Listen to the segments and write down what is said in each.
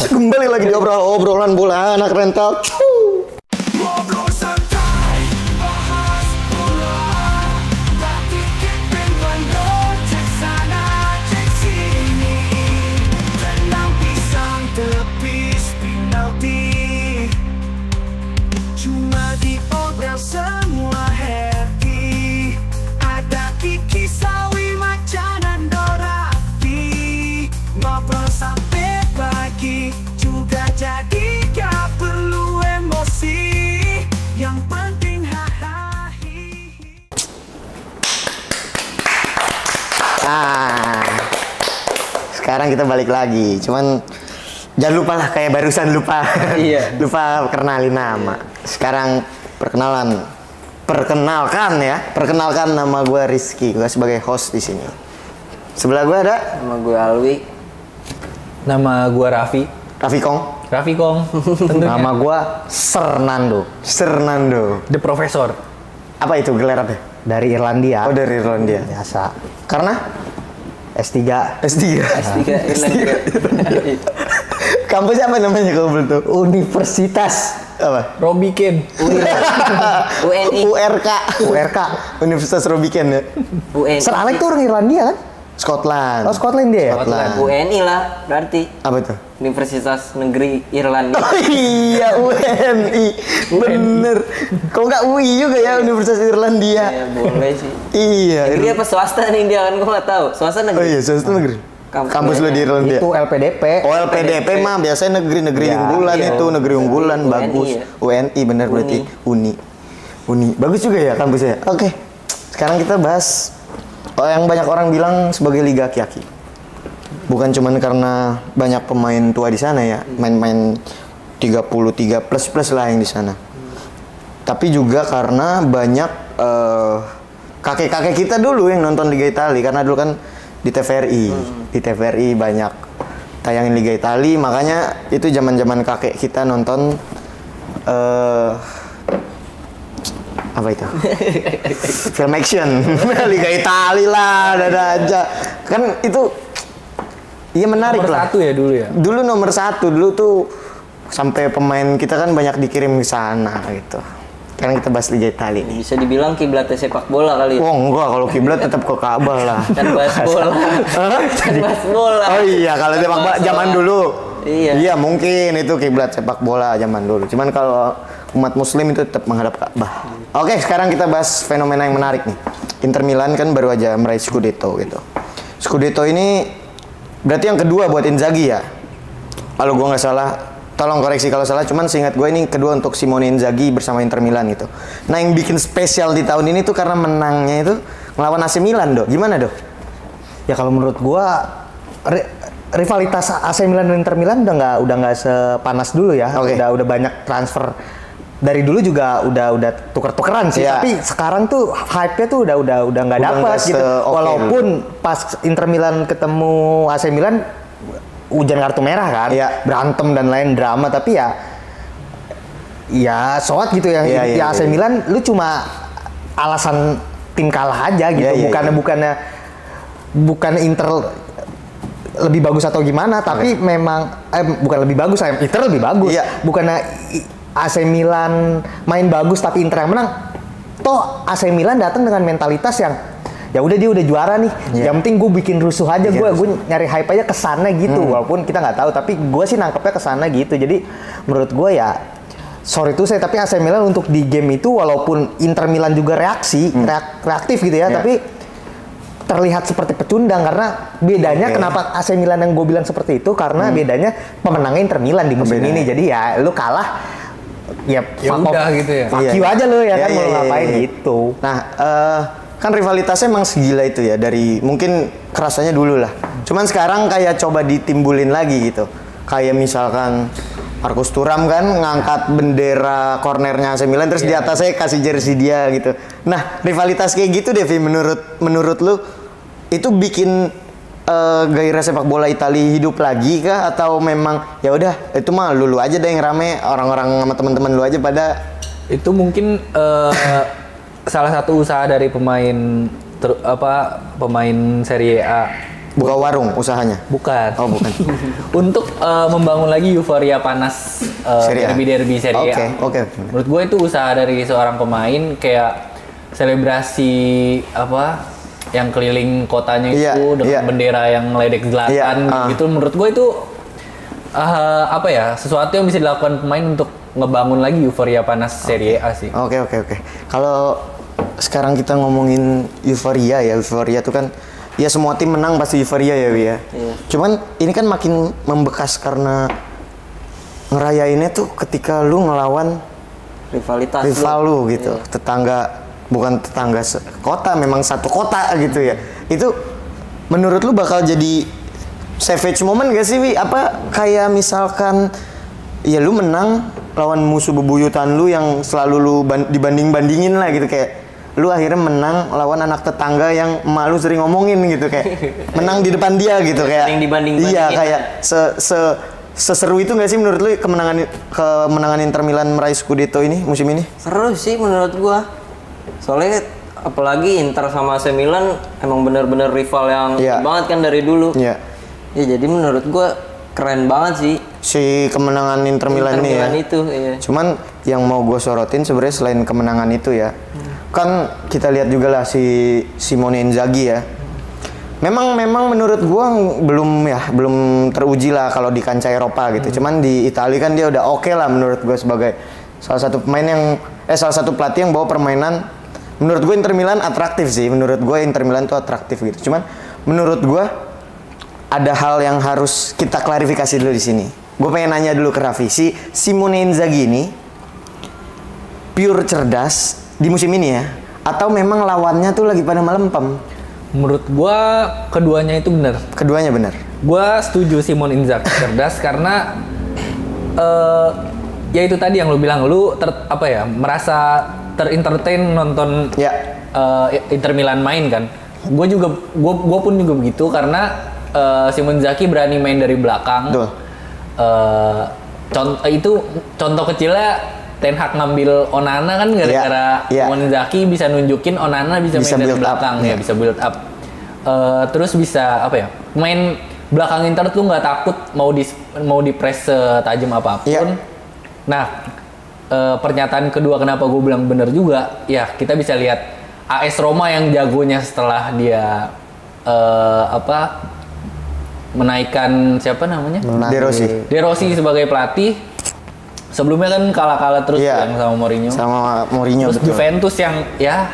Kembali lagi di obrolan bola anak rental. Sekarang kita balik lagi, cuman jangan lupa lah kayak barusan lupa. Iya. Lupa kenalin nama. Sekarang perkenalkan nama gue Rizky, gue sebagai host di sini. Sebelah gue ada nama gue Alwi. Nama gue Raffi Kong. Nama gue Sernando. The Professor. Apa itu gelar apa? Dari Irlandia. Oh, dari Irlandia. Biasa. Karena S3 Irlandia. Kampusnya apa namanya kalau belum tahu? Universitas apa? Robikin. UNI. URK. Universitas Robikin ya. UNI. Sir Alex tuh orang Irlandia kan? Scotland. Oh, Scotland dia ya? Scotland. UNI lah berarti. Apa itu? Universitas Negeri Irlandia. Oh iya, UNI. Bener. Kok nggak UI juga ya, Universitas Irlandia? Ya boleh sih. Iya. Negeri apa swasta nih dia kan, gue nggak tahu. Swasta negeri. Oh iya, swasta negeri. Kampus lo di Irlandia. Itu LPDP. Oh, LPDP mah biasanya negeri unggulan iya. itu, negeri unggulan UNI, bagus. ya. UNI bener berarti. Uni. Bagus juga ya kampusnya. Oke. Sekarang kita bahas yang banyak orang bilang sebagai liga aki-aki. Bukan cuman karena banyak pemain tua di sana ya, main-main 33 plus lah yang di sana. Tapi juga karena banyak kakek-kakek kita dulu yang nonton Liga Italia, karena dulu kan di TVRI. Di TVRI banyak tayangin Liga Italia, makanya itu zaman-zaman kakek kita nonton apa itu? Film action. Liga Italia lah, ada aja. Kan itu iya menarik nomor lah. Nomor 1 ya dulu ya? Dulu nomor 1, dulu tuh sampai pemain kita kan banyak dikirim ke sana gitu. Sekarang kita bahas Liga Italia nih. Bisa dibilang kiblatnya sepak bola kali. Oh enggak, kalau kiblat tetap ke Ka'bah lah. Kan bahas bola. Kan bahas bola. Oh iya, kalau sepak bola zaman dulu. Iya. Iya, mungkin itu kiblat sepak bola zaman dulu. Cuman kalau umat muslim itu tetap menghadap Ka'bah. Oke, sekarang kita bahas fenomena yang menarik nih. Inter Milan kan baru aja meraih Scudetto gitu. Scudetto ini berarti yang kedua buat Inzaghi ya? Kalau gue nggak salah, tolong koreksi kalau salah. Cuman seingat gue ini kedua untuk Simone Inzaghi bersama Inter Milan gitu. Nah, yang bikin spesial di tahun ini tuh karena menangnya itu ngelawan AC Milan, Do. Gimana, Do? Ya kalau menurut gue rivalitas AC Milan dan Inter Milan udah nggak sepanas dulu ya. Okay. Udah banyak transfer. Dari dulu juga udah tuker-tukeran sih, yeah. Tapi sekarang tuh hype-nya tuh udah nggak dapat gitu. Walaupun pas Inter Milan ketemu AC Milan hujan kartu merah kan, yeah. Berantem dan lain drama, tapi ya soat gitu ya. Yeah, AC Milan lu cuma alasan tim kalah aja gitu, bukan Inter lebih bagus atau gimana, tapi memang bukan lebih bagus, Inter lebih bagus, bukannya AC Milan main bagus tapi Inter yang menang. Toh AC Milan datang dengan mentalitas yang ya udah dia udah juara nih. Yang penting gue bikin rusuh aja, gue nyari hype aja kesana gitu. Walaupun kita nggak tahu, tapi gue sih nangkepnya kesana gitu. Jadi menurut gue ya sorry tuh saya, tapi AC Milan untuk di game itu walaupun Inter Milan juga reaktif gitu ya, tapi terlihat seperti pecundang karena bedanya kenapa AC Milan yang gue bilang seperti itu karena bedanya pemenangnya Inter Milan di musim ini. Jadi ya lu kalah ya udah gitu ya. Fuck you aja lu ya kan mau ngapain gitu. Nah, kan rivalitasnya emang segila itu ya, dari mungkin kerasanya dulu lah. Cuman sekarang kayak coba ditimbulin lagi gitu. Kayak misalkan Marcus Thuram kan ngangkat bendera cornernya AC Milan terus di atasnya kasih jersey dia gitu. Nah, rivalitas kayak gitu Devi, menurut lu itu bikin gairah sepak bola Italia hidup lagi kah, atau memang ya udah itu mah lu aja deh yang rame, orang-orang sama teman-teman lu aja pada itu mungkin salah satu usaha dari pemain Serie A Buka warung usahanya. Bukan. Oh, bukan. Untuk membangun lagi euforia panas Serie A. derby Serie A. Oke. Menurut gue itu usaha dari seorang pemain, kayak selebrasi apa yang keliling kotanya itu dengan bendera yang ledek Zlatan gitu. Menurut gue itu apa ya, sesuatu yang bisa dilakukan pemain untuk ngebangun lagi euforia panas Serie A sih. Oke. Kalau sekarang kita ngomongin euforia tuh kan ya semua tim menang pasti euforia ya, Wi ya. Iya. Cuman ini kan makin membekas karena ngerayainnya tuh ketika lu ngelawan Rivalitas rival lu gitu. Iya. Tetangga, bukan tetangga kota, memang satu kota gitu ya. Itu menurut lu bakal jadi savage moment gak sih, Wi? Apa kayak misalkan ya lu menang lawan musuh bebuyutan lu yang selalu lu dibanding-bandingin lah gitu, kayak lu akhirnya menang lawan anak tetangga yang emak lu sering ngomongin gitu, kayak menang di depan dia gitu, kayak Sering dibanding-bandingin. iya, kayak seseru itu nggak sih menurut lu kemenangan Inter Milan meraih Scudetto ini musim ini? Seru sih menurut gua. Soalnya apalagi Inter sama AC Milan emang bener-bener rival yang banget kan dari dulu. Iya. Ya jadi menurut gua keren banget sih Si kemenangan Inter Milan ini ya. itu, iya. Cuman yang mau gue sorotin sebenarnya selain kemenangan itu ya, kan kita lihat juga lah si Simone Inzaghi ya. Memang menurut gue belum teruji lah kalau di kancah Eropa gitu. Cuman di Italia kan dia udah oke lah menurut gue sebagai salah satu pelatih yang bawa permainan. Menurut gue Inter Milan atraktif sih. Menurut gue Inter Milan tuh atraktif gitu. Cuman menurut gue ada hal yang harus kita klarifikasi dulu di sini. Gue pengen nanya dulu ke Raffi, si Simone Inzaghi ini pure cerdas di musim ini ya? Atau memang lawannya tuh lagi pada melempem? Menurut gua keduanya itu benar. Keduanya benar. Gua setuju Simone Inzaghi cerdas karena ya itu tadi yang lu bilang, lu merasa terentertain nonton Inter Milan main kan. Gua pun juga begitu karena Simone Inzaghi berani main dari belakang. Betul. Contoh kecilnya Ten Hag ngambil Onana kan gara-gara Simone Inzaghi bisa nunjukin Onana bisa main dari belakang ya, bisa build up. Terus bisa main belakang Inter tuh nggak takut mau di press setajam apapun. Nah, pernyataan kedua kenapa gue bilang bener juga, ya kita bisa lihat AS Roma yang jagonya setelah dia menaikkan siapa namanya? De Rossi sebagai pelatih. Sebelumnya kan kalah terus yang sama Mourinho. Terus betul. Juventus yang ya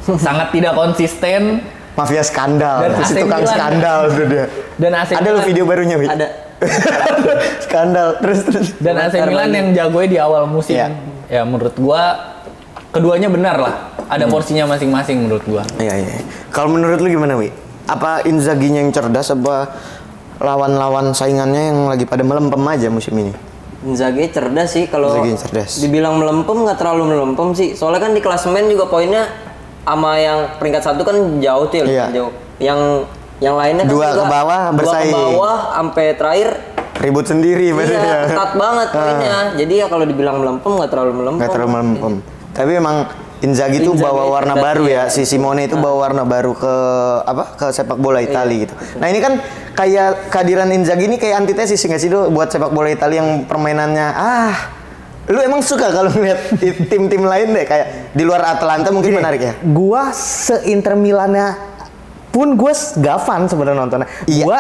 sangat tidak konsisten. Mafia skandal. Dan AC tukang Milan. Skandal tuh dia. Dan AC ada lo video barunya, Wi? Ada. Skandal terus. Dan AC Milan yang jagonya di awal musim. Ya menurut gua keduanya benar lah. Ada porsinya masing-masing menurut gua. Iya. Kalau menurut lu gimana, Wi? Apa Inzaghi yang cerdas, apa lawan-lawan saingannya yang lagi pada melempem aja musim ini? Inzaghi cerdas sih, kalau dibilang melempem nggak terlalu melempem sih. Soalnya kan di klasemen juga poinnya sama yang peringkat 1 kan jauh tuh jauh. Yang lainnya kan dua juga ke bawah bersaing. 2 ke bawah sampai terakhir ribut sendiri berarti. Iya, ketat banget poinnya. Jadi ya kalau dibilang melempem nggak terlalu melempem. Tapi emang Inzaghi tuh bawa warna baru ya, si Simone itu bawa warna baru ke sepak bola Italia gitu. Nah ini kan kayak kehadiran Inzaghi ini kayak antitesis nggak sih buat sepak bola Italia yang permainannya lu emang suka kalau ngeliat tim-tim lain deh kayak di luar Atalanta mungkin menarik ya? Gua se-Inter Milannya pun gue gak fun sebenarnya nontonnya. Gua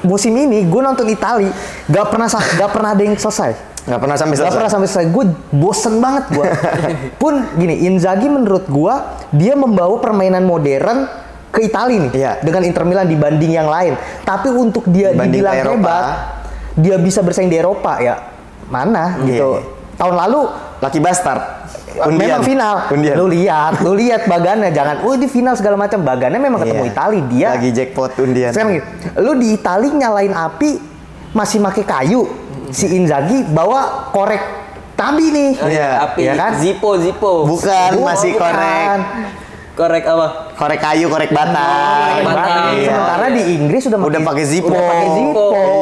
musim ini gue nonton Italia gak pernah ada yang selesai. Gak pernah sampai selesai. Gue bosen banget gue. Pun gini, Inzaghi menurut gue dia membawa permainan modern ke Italia nih dengan Inter Milan dibanding yang lain. Tapi untuk dia dibilang hebat, dia bisa bersaing di Eropa ya mana gitu. Tahun lalu Lucky Bastard. Memang final. Lu lihat bagannya, jangan di final segala macam. Bagannya memang ketemu Italia, dia lagi jackpot undian. Sekarang gitu, lu di Italia nyalain api masih pakai kayu. Si Inzaghi bawa korek tabi nih. Api ya kan? Zippo. Bukan, masih korek. Korek apa? Korek kayu, korek bata. Sementara di Inggris udah pakai Zippo.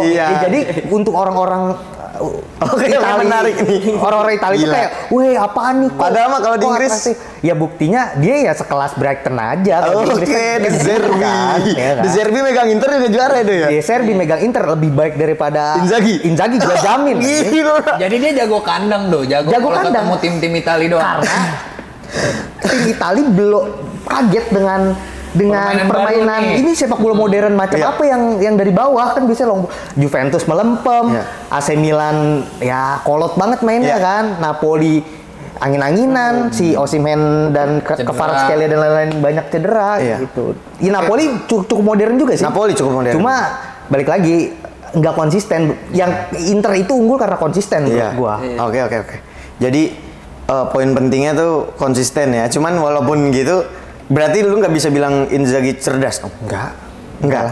Iya. Jadi untuk orang-orang Oke, menarik nih. Orang-orang Italia itu kayak, weh apaan nih? Padahal mah kalau di Inggris ya buktinya dia ya sekelas Brighton aja. Oke, De Zerbi. De Zerbi megang Inter juga juara itu ya. De Zerbi megang Inter lebih baik daripada Inzaghi gua jamin. Jadi dia jago kandang jago kandang. Ketemu tim-tim Italia doang. Karena tim Italia belum kaget dengan permainan ini sepak bola modern macam apa yang dari bawah kan biasanya Juventus melempem, AC Milan ya kolot banget mainnya kan, Napoli angin-anginan, si Osimhen dan Kvaratskhelia dan lain-lain banyak cedera gitu. Ya Napoli cukup modern juga sih. Napoli cukup modern. Cuma balik lagi nggak konsisten. Yang Inter itu unggul karena konsisten menurut gua. Oke. Jadi poin pentingnya tuh konsisten ya. Cuman walaupun gitu berarti lu nggak bisa bilang Inzaghi cerdas dong? Enggak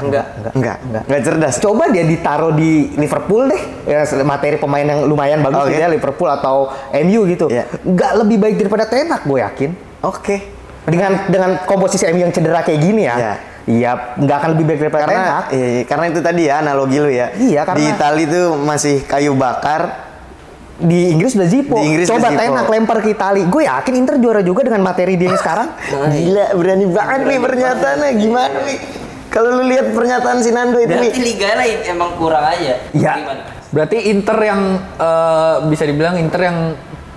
cerdas. Coba dia ditaruh di Liverpool deh, ya materi pemain yang lumayan bagus gitu ya, Liverpool atau MU gitu. Nggak lebih baik daripada Ten Hag, gue yakin. Dengan komposisi MU yang cedera kayak gini ya. Iya, nggak akan lebih baik daripada Ten Hag. Karena itu tadi ya analogi lu ya. Iya, karena di Italia tuh masih kayu bakar. Di Inggris udah Zippo. Coba Ten Hag lempar ke Italia. Gue yakin Inter juara juga dengan materi dia sekarang. Gila, berani banget nih pernyataannya. Gimana nih? Kalau lu lihat pernyataan si Nando itu berarti liga lah emang kurang aja. Iya. Berarti Inter yang bisa dibilang Inter yang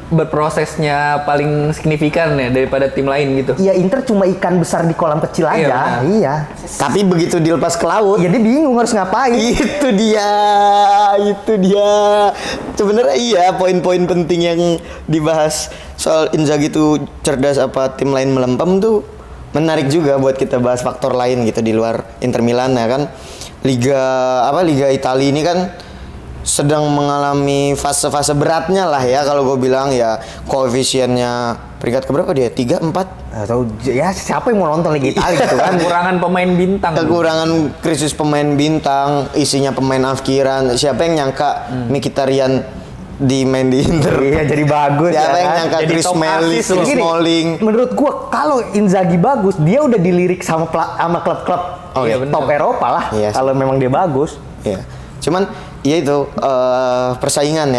berprosesnya paling signifikan ya daripada tim lain gitu. Iya, Inter cuma ikan besar di kolam kecil aja. Iya. Tapi begitu dilepas ke laut, ya dia bingung harus ngapain. Itu dia. Sebenarnya iya poin-poin penting yang dibahas soal Inzaghi itu cerdas apa tim lain melempem tuh menarik juga buat kita bahas faktor lain gitu di luar Inter Milan ya kan. Liga Italia ini kan sedang mengalami fase-fase beratnya lah ya kalau gue bilang ya, koefisiennya peringkat keberapa dia? 3, 4? Atau ya siapa yang mau nonton Liga Italia gitu kan? Kekurangan krisis pemain bintang, isinya pemain afkiran. Siapa yang nyangka Mkhitaryan main di Inter? Iya, jadi bagus. Siapa yang nyangka Chris Smalling? Menurut gue kalau Inzaghi bagus, dia udah dilirik sama klub-klub top Eropa lah. Kalau memang dia bagus. Iya. Cuman ya itu persaingan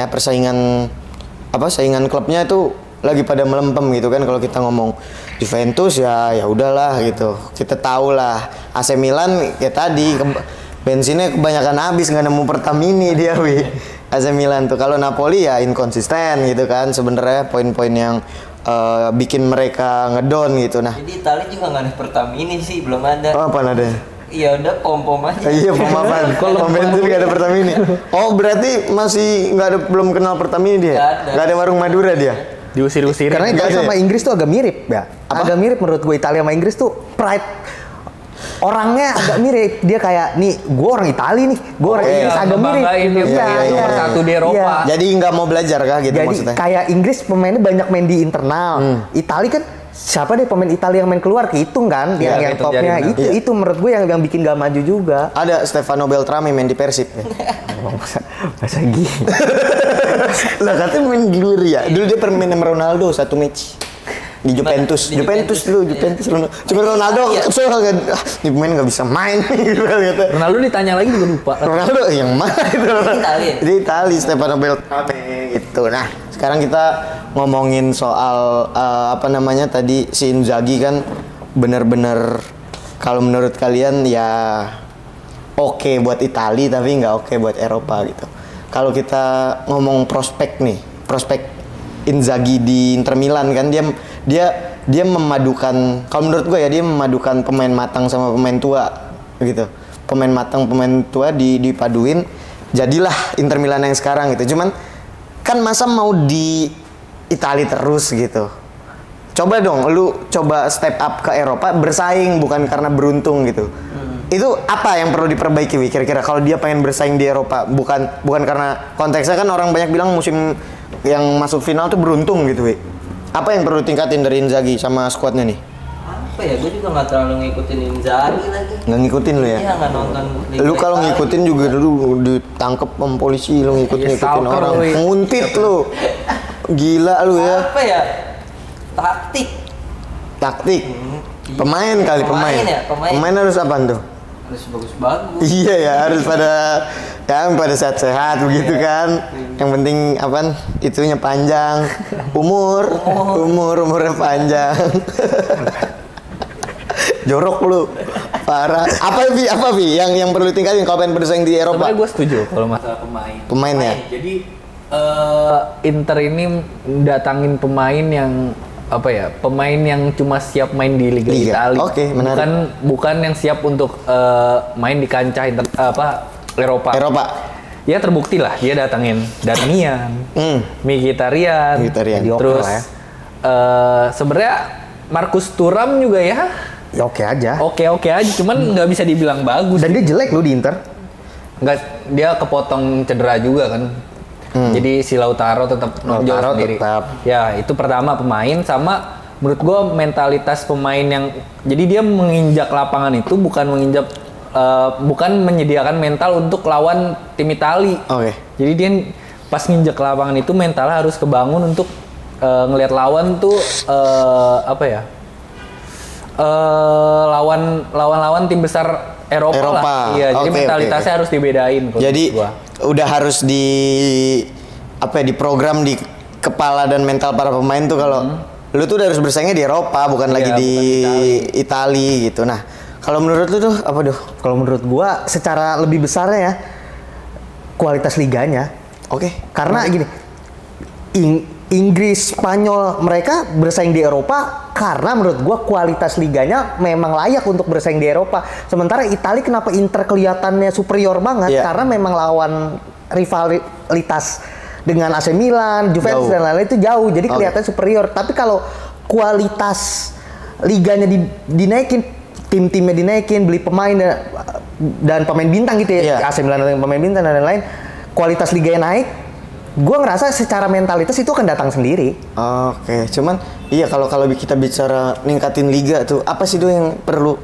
klubnya itu lagi pada melempem gitu kan. Kalau kita ngomong Juventus ya udahlah gitu, kita tahu lah. AC Milan kayak tadi bensinnya kebanyakan habis, nggak nemu Pertamini dia AC Milan tuh. Kalau Napoli ya inkonsisten gitu kan sebenarnya, poin-poin yang bikin mereka ngedon gitu. Nah, jadi Italia juga nggak ada Pertamini sih, belum ada. Oh, apa ada? Iya udah pom aja. Iya, pom apaan? Kalau bensin nggak ada Pertamini. Oh, berarti masih belum kenal Pertamini dia? Nggak ada warung Madura dia? Diusir-usir. Karena Italia sama Inggris tuh agak mirip ya. Agak mirip menurut gue, Italia sama Inggris tuh pride orangnya agak mirip. Dia kayak nih, gue orang Italia nih, gue orang Inggris, agak mirip. Nomor satu di Eropa. Jadi nggak mau belajar kah gitu maksudnya? Jadi kayak Inggris pemainnya banyak main di internal. Italia kan siapa deh pemain Italia yang main keluar kehitung kan, yang topnya itu menurut gue yang bikin gak maju juga. Ada Stefano Beltrami main di Persib. Masa gitu. Lah katanya main di luar ya. Dulu dia pernah main sama Ronaldo satu match di Juventus. Juventus. Cuma Ronaldo kesel kan. Ini pemain nggak bisa main. Ronaldo ditanya lagi juga lupa. Ronaldo yang mana itu? Di Italia Stefano Beltrami gitu. Nah, sekarang kita ngomongin soal tadi si Inzaghi kan benar-benar kalau menurut kalian ya oke buat Italia tapi nggak oke buat Eropa gitu. Kalau kita ngomong prospek Inzaghi di Inter Milan kan dia memadukan, kalau menurut gue ya dia memadukan pemain matang sama pemain tua gitu. Pemain matang pemain tua dipaduin jadilah Inter Milan yang sekarang gitu. Cuman kan masa mau di Italia terus gitu. Coba dong lu step up ke Eropa, bersaing bukan karena beruntung gitu. Itu apa yang perlu diperbaiki kira-kira kalau dia pengen bersaing di Eropa, bukan karena konteksnya kan orang banyak bilang musim yang masuk final tuh beruntung gitu Apa yang perlu tingkatin dari Inzaghi sama skuadnya nih? Apa ya, gue juga nggak terlalu ngikutin Inzaghi lagi. Nggak ngikutin lu ya? Iya, nggak nonton. Lu kalau ngikutin juga dulu ditangkep sama polisi, lu ngikutin orang. Nguntit lu. Gila lu ya. Apa ya? Taktik. Pemain kali, pemain. Ya, Pemain harus apa tuh? harus bagus-bagus. Iya ya, harus pada sehat-sehat begitu kan. Yang penting itunya panjang, umurnya panjang. Jorok lu. Parah. Apa Vi yang perlu tingkatin kalau pengen bersaing di Eropa? Sebenarnya gue setuju kalau masalah pemain. Pemain ya. Jadi Inter ini datangin pemain yang pemain yang cuma siap main di Liga Italia. Oke, menarik. Bukan yang siap untuk main di kancah Eropa. Ya terbukti lah dia datangin Darmian, Mkhitaryan. Terus sebenarnya Marcus Thuram juga ya oke aja. Oke aja, cuman nggak bisa dibilang bagus. Dan dia jelek loh di Inter. Nggak, dia kepotong cedera juga kan. Jadi si Lautaro tetap nonjol sendiri. Ya, itu pertama pemain sama menurut gue mentalitas pemain yang jadi dia menginjak lapangan itu bukan menyediakan mental untuk lawan tim Itali. Oke. Jadi dia pas nginjak lapangan itu mentalnya harus kebangun untuk ngelihat lawan tuh lawan tim besar Eropa. Lah. Iya, jadi mentalitasnya harus dibedain. Jadi udah harus diprogram di kepala dan mental para pemain tuh kalau lu tuh udah harus bersaingnya di Eropa, bukan lagi di Itali gitu. Nah, kalau menurut lu tuh apa tuh? Kalau menurut gua secara lebih besarnya ya kualitas liganya. Oke. Karena gini, Inggris, Spanyol mereka bersaing di Eropa karena menurut gua kualitas liganya memang layak untuk bersaing di Eropa. Sementara Italia kenapa Inter kelihatannya superior banget? Karena memang lawan rivalitas dengan AC Milan, Juventus dan lain-lain itu jauh. Jadi kelihatan superior. Tapi kalau kualitas liganya dinaikin, tim-timnya dinaikin, beli pemain dan pemain bintang gitu ya. AC Milan dengan pemain bintang dan lain-lain, kualitas liganya naik. Gue ngerasa secara mentalitas itu akan datang sendiri. Oke, cuman iya kalau kita bicara ningkatin liga tuh apa sih tuh yang perlu?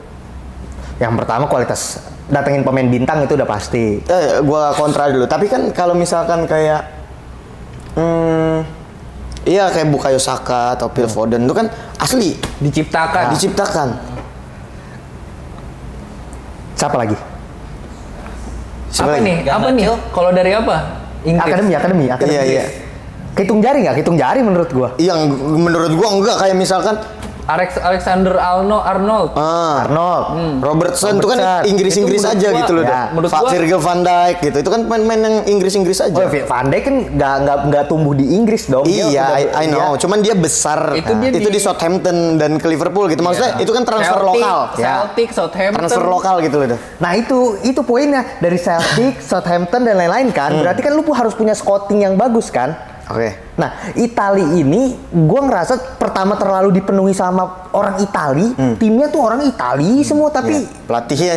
Yang pertama kualitas datengin pemain bintang itu udah pasti. Gue kontra dulu. Tapi kan kalau misalkan kayak kayak Bukayo Saka atau Phil Foden itu kan asli diciptakan. Siapa lagi? Apa nih? Kalau dari apa? Inggris. Akademi. Iya. Hitung jari menurut gua? Iya, menurut gua enggak. Kayak misalkan Alexander Arnold. Robertson itu kan Inggris aja gitu loh. Virgil van Dijk gitu. Itu kan pemain yang Inggris aja. Van Dijk kan nggak tumbuh di Inggris dong. Iya, I know. Cuman dia besar. Itu di Southampton dan ke Liverpool gitu. Maksudnya itu kan transfer lokal. Celtic, Southampton. Transfer lokal gitu loh. Nah itu poinnya dari Celtic, Southampton dan lain-lain kan. Berarti kan lu harus punya scouting yang bagus kan. Oke. Nah, Italia ini gue ngerasa pertama terlalu dipenuhi sama orang Italia. Timnya tuh orang Italia semua, tapi pelatihnya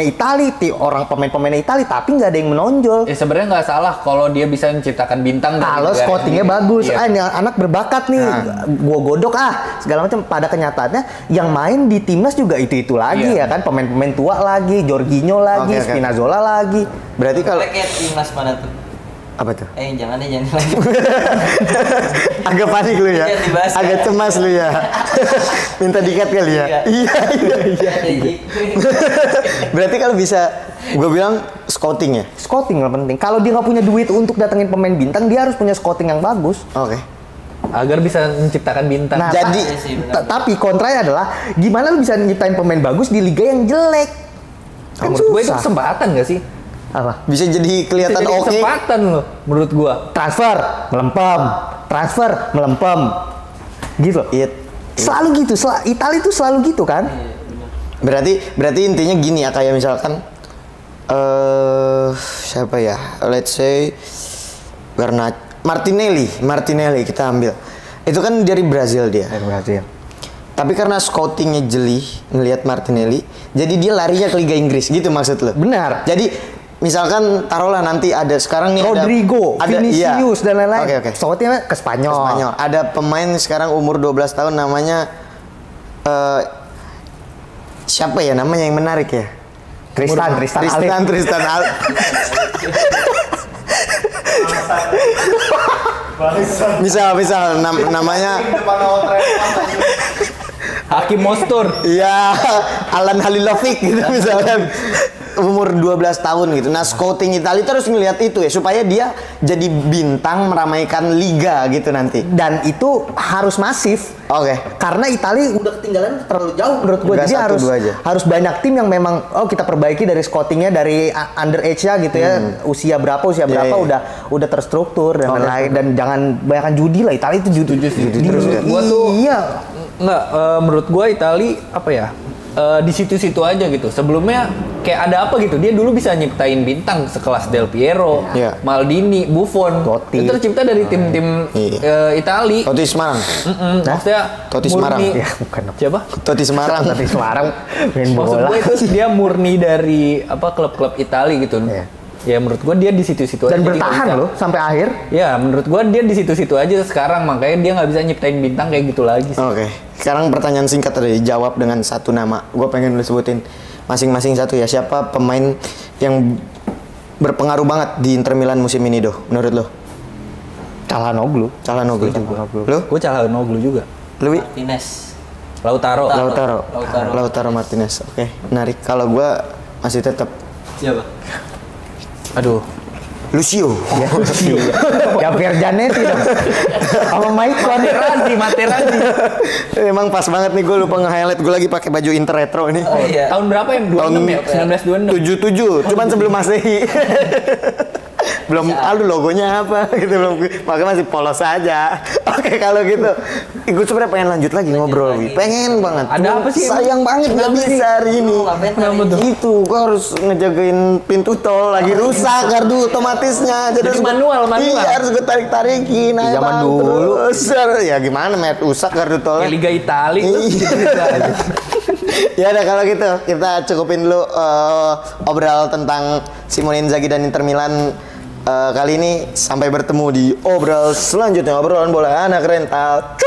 Italia, pemain-pemainnya Italia, tapi nggak ada yang menonjol. Sebenarnya nggak salah kalau dia bisa menciptakan bintang. Kalau scoutingnya bagus, ini anak berbakat nih, gue godok segala macam. Pada kenyataannya yang main di timnas juga itu lagi ya kan, pemain-pemain tua lagi, Jorginho lagi, Spinazzola lagi. Berarti kalau timnas mana tuh? Apa tuh? Jangan lagi. Agak panik lu ya? Agak cemas lu ya? Minta dikat kali ya? Iya. Berarti kalau bisa, gue bilang scouting ya? Scouting lah penting. Kalau dia nggak punya duit untuk datengin pemain bintang, dia harus punya scouting yang bagus. Oke. Agar bisa menciptakan bintang. Nah, tapi kontranya adalah, gimana lu bisa nyiptain pemain bagus di liga yang jelek? Menurut gue itu kesempatan nggak sih? Apa? Bisa jadi kelihatan oke. Kesempatan loh menurut gua. Transfer melempem. Gitu. Selalu gitu. Italia itu selalu gitu kan? Berarti intinya gini ya, kayak misalkan siapa ya? Let's say Martinelli kita ambil. Itu kan dari Brazil dia. Dari Brazil. Tapi karena scoutingnya jeli ngelihat Martinelli, jadi dia larinya ke Liga Inggris gitu maksud lo? Benar. Jadi misalkan taruhlah nanti ada sekarang nih Rodrigo, Vinicius dan lain-lain. Oke. Scoutingnya ke Spanyol. Ada pemain sekarang umur 12 tahun namanya siapa ya namanya yang menarik ya? Tristan misal namanya Hakim Mostur. Iya, Alan Halilovic gitu misalkan. Umur 12 tahun gitu. Nah, scouting Italia terus ngelihat itu ya supaya dia jadi bintang meramaikan liga gitu nanti. Dan itu harus masif. Oke. Karena Italia udah ketinggalan terlalu jauh menurut gue. Jadi harus banyak tim yang memang kita perbaiki dari scoutingnya dari underage-nya gitu ya. Usia berapa udah terstruktur dan lain-lain, dan jangan banyakkan judi lah. Italia itu judi terus ya. Gua tuh menurut gua Italia apa ya? Di situ-situ aja gitu. Sebelumnya kayak ada apa gitu. Dia dulu bisa nyiptain bintang sekelas Del Piero, Maldini, Buffon. Totti. Itu tercipta dari tim-tim Itali. Totti Semarang. Maksudnya Totti Semarang. Ya, bukan. Siapa? Totti Semarang. Totti Semarang main bola. Maksud gue itu dia murni dari klub-klub Itali gitu. Ya menurut gue dia di situ-situ aja. Dan bertahan loh sampai akhir. Ya menurut gue dia di situ-situ aja sekarang, makanya dia nggak bisa nyiptain bintang kayak gitu lagi sih. Oke. Sekarang pertanyaan singkat tadi, jawab dengan satu nama. Gue pengen lu sebutin masing-masing satu ya. Siapa pemain yang berpengaruh banget di Inter Milan musim ini menurut lo? Calhanoglu. Lo? Gue Calhanoglu juga. Lu? Martinez. Lautaro Martinez. Oke, menarik. Kalau gue masih tetap siapa? Aduh, Lucio. Ya Verjanetti dong. Sama Maicon. Materazzi. Emang pas banget nih, gue lupa nge-highlight. Gue lagi pakai baju Inter retro ini. Oh iya. Tahun berapa ya? 26 ya? 1926. 77, cuman sebelum Masehi. Belum, logonya apa gitu, belum, makanya masih polos aja. Oke, kalau gitu, gue sebenarnya pengen lanjut lagi ngobrol, pengen banget. Ada apa sih? Sayang banget nggak bisa hari ini. Itu, gue harus ngejagain pintu tol lagi rusak kartu otomatisnya. Jadi manual. Iya, harus gue tarik-tarikin. Zaman dulu. Ya gimana, rusak kartu tol. Ya Liga Italia gitu aja. Ya udah, kalau gitu kita cukupin dulu obrol tentang Simone Inzaghi dan Inter Milan kali ini. Sampai bertemu di obrol selanjutnya, obrolan bola anak rental.